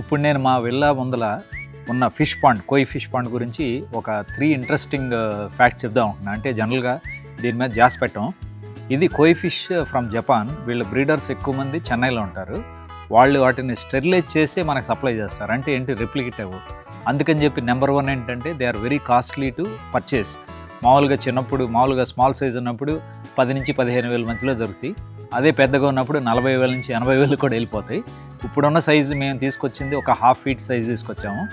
ఇప్పుడు నేను మా విల్లా ముందల ఉన్న ఫిష్ పాండ్, కోయి ఫిష్ పాండ్ గురించి ఒక 3 ఇంట్రెస్టింగ్ ఫ్యాక్ట్స్ చెప్దాం అనుకున్నా. అంటే జనరల్గా దీని మీద జాస్ పెట్టాం. ఇది కోయి ఫిష్ ఫ్రమ్ జపాన్. వీళ్ళ బ్రీడర్స్ ఎక్కువ మంది చెన్నైలో ఉంటారు. వాళ్ళు వాటిని స్టెరిలైజ్ చేసి మనకు సప్లై చేస్తారు. అంటే ఏంటి, రెప్లికేట్ అవ్వు. అందుకని చెప్పి నెంబర్ 1 ఏంటంటే they are very costly to purchase. మామూలుగా స్మాల్ సైజ్ ఉన్నప్పుడు 10 నుంచి 15,000 మధ్యలో దొరుకుతాయి. అదే పెద్దగా ఉన్నప్పుడు 40,000 నుంచి 80,000 కూడా వెళ్ళిపోతాయి. ఇప్పుడున్న సైజు మేము తీసుకొచ్చింది ఒక 1/2 feet సైజ్ తీసుకొచ్చాము.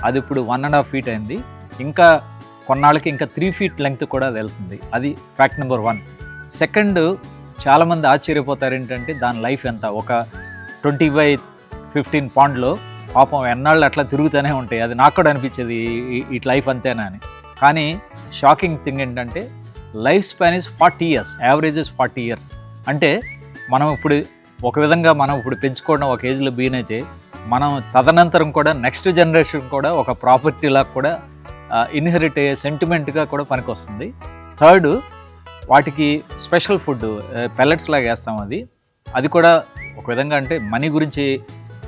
అది ఇప్పుడు 1.5 feet అయింది. ఇంకా కొన్నాళ్ళకి ఇంకా 3 feet లెంగ్త్ కూడా అది వెళ్తుంది. అది ఫ్యాక్ట్ నెంబర్ 1. సెకండ్, చాలామంది ఆశ్చర్యపోతారు ఏంటంటే దాని లైఫ్ ఎంత. ఒక 20/15 పాండ్లో పాపం ఎన్నాళ్ళు అట్లా తిరుగుతూనే ఉంటాయి. అది నాకు కూడా అనిపించేది ఇట్ లైఫ్ అంతేనా అని. కానీ షాకింగ్ థింగ్ ఏంటంటే life span is 40 years, average is 40 years. అంటే మనం ఇప్పుడు పెంచుకోవడం ఒక ఏజ్లో బీన్ అయితే మనం తదనంతరం కూడా నెక్స్ట్ జనరేషన్ కూడా ఒక ప్రాపర్టీలా కూడా ఇన్హెరిట్ అయ్యే సెంటిమెంట్గా కూడా పనికొస్తుంది. థర్డ్, వాటికి స్పెషల్ ఫుడ్ పెల్లెట్స్ లాగా వేస్తాం. అది కూడా ఒక విధంగా అంటే మనీ గురించి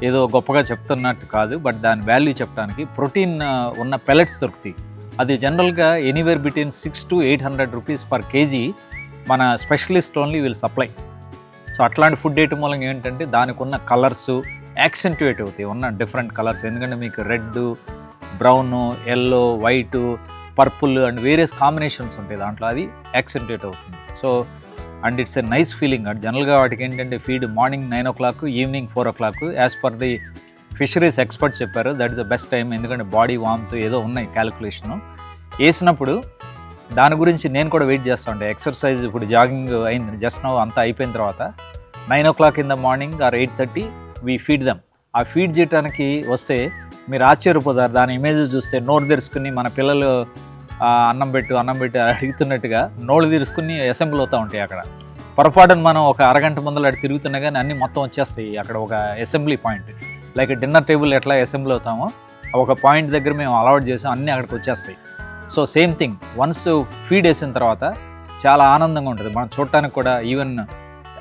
ఏదో గొప్పగా చెప్తున్నట్టు కాదు, బట్ దాని వాల్యూ చెప్పడానికి ప్రోటీన్ ఉన్న పెల్లెట్స్ దొరుకుతాయి. అది జనరల్గా anywhere between 600 to 800 rupees per kg మన specialist only will supply. So అట్లాంటి ఫుడ్ వేయటం మూలంగా ఏంటంటే దానికి ఉన్న కలర్స్ యాక్సెంట్యుయేట్ అవుతాయి, ఉన్న డిఫరెంట్ కలర్స్. ఎందుకంటే మీకు red, brown, yellow, white, purple and various combinations ఉంటాయి దాంట్లో. అది యాక్సెంట్యుయేట్ అవుతుంది. So and it's a nice feeling. జనరల్గా వాటికి ఏంటంటే feed morning 9 o'clock, evening 4 o'clock as per the fisheries experts చెప్పారు. That is the best time. ఎందుకంటే బాడీ వామ్తో ఏదో ఉన్నాయి క్యాలిక్యులేషను. వేసినప్పుడు దాని గురించి నేను కూడా వెయిట్ చేస్తూ ఉంటాను. ఎక్సర్సైజ్ ఇప్పుడు జాగింగ్ అయింది జస్ట్ నౌ, అంతా అయిపోయిన తర్వాత 9 o'clock in the morning or 8:30 we feed them. ఆ ఫీడ్ చేయడానికి వస్తే మీరు ఆశ్చర్యపోతారు. దాని ఇమేజ్ చూస్తే నోరు తెరుచుకుని మన పిల్లలు అన్నం పెట్టు అడుగుతున్నట్టుగా నోళ్ళు తెరుచుకుని అసెంబ్లీ అవుతూ ఉంటాయి. అక్కడ పొరపాటున మనం ఒక అరగంట ముందర అటు తిరుగుతున్నా కానీ అన్నీ మొత్తం వచ్చేస్తాయి. అక్కడ ఒక assembly point, like dinner table ఎట్లా అసెంబ్లీ అవుతామో ఒక పాయింట్ దగ్గర మేము అలవాట్ చేసాం, అన్నీ అక్కడికి వచ్చేస్తాయి. So same thing, once feed వేసిన తర్వాత చాలా ఆనందంగా ఉంటుంది. మనం చూడటానికి కూడా ఈవెన్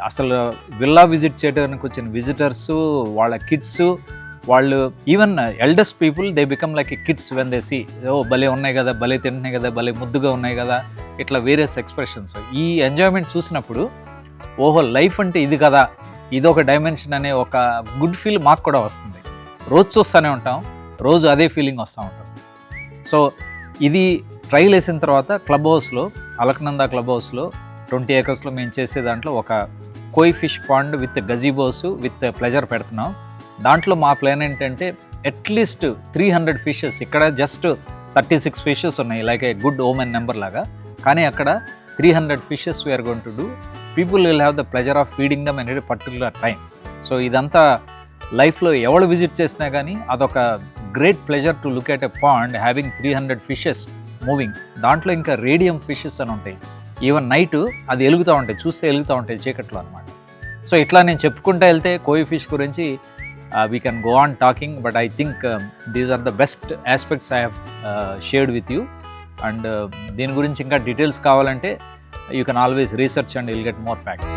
అసలు విల్లా విజిట్ చేయడానికి వచ్చిన విజిటర్స్, వాళ్ళ కిడ్స్, వాళ్ళు even eldest people they become like kids when they see, ఓ భలే ఉన్నాయి కదా, భలే తింటున్నాయి కదా, భలే ముద్దుగా ఉన్నాయి కదా, ఇట్లా వేరియస్ ఎక్స్ప్రెషన్స్. ఈ ఎంజాయ్మెంట్ చూసినప్పుడు ఓహో లైఫ్ అంటే ఇది కదా, ఇదొక డైమెన్షన్ అనే ఒక గుడ్ ఫీల్ మాకు కూడా వస్తుంది. రోజు చూస్తూనే ఉంటాం, రోజు అదే ఫీలింగ్ వస్తూ ఉంటుంది. సో ఇది ట్రైల్ వేసిన తర్వాత క్లబ్ హౌస్లో, అలకనంద క్లబ్ హౌస్లో 20 acres మేము చేసే దాంట్లో ఒక koi fish pond with gazebos with pleasure పెడుతున్నాం. దాంట్లో మా ప్లాన్ ఏంటంటే అట్లీస్ట్ 300 fishes. ఇక్కడ జస్ట్ 36 fishes ఉన్నాయి, like a good omen number లాగా. కానీ అక్కడ 300 fishes we are going to do. People will have the pleasure of feeding them at a particular time. So ఇదంతా లైఫ్లో ఎవరు విజిట్ చేసినా కానీ అదొక great pleasure to look at a pond having 300 fishes moving. దాంట్లో ఇంకా రేడియం ఫిషెస్ అని ఉంటాయి. ఈవెన్ నైట్ అది వెలుగుతూ ఉంటాయి, చూస్తే వెలుగుతూ ఉంటాయి చీకట్లో అనమాట. సో ఇట్లా నేను చెప్పుకుంటూ వెళ్తే కోయి ఫిష్ గురించి we can go on talking, but I think these are the best aspects I have shared with you. And దీని గురించి ఇంకా డీటెయిల్స్ కావాలంటే you can always research and will get more facts.